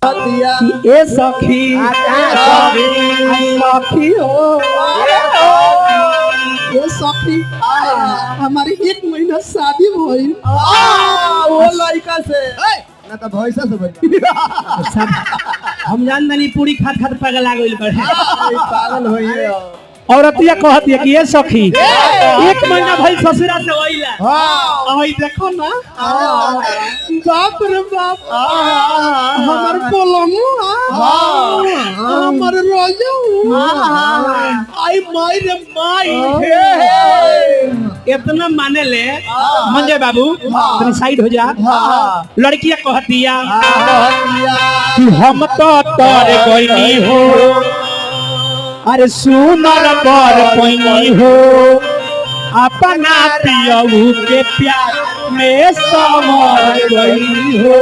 कि ए सखी सखी हो ये सखी हमारी 1 महीना शादी भइल वो लड़का से ना तो भैंसा से बनी हम जान नहीं पूरी खात खात पागल आ गइल पागल होइए औरतिया कहती है कि ये सखी 1 महीना भइल ससुरा से होइला हां ओई देखो ना बाप रे बाप हमर पोलमु हमर रोजू आई माई रे माई इतना माने ले मंजे बाबू तुम साइड हो जा लड़कियां कहतिया कि हम तो तोरे गइनी हो अरे सुनर पर कोई हो अपना पियऊ के प्यार में समर गई हो।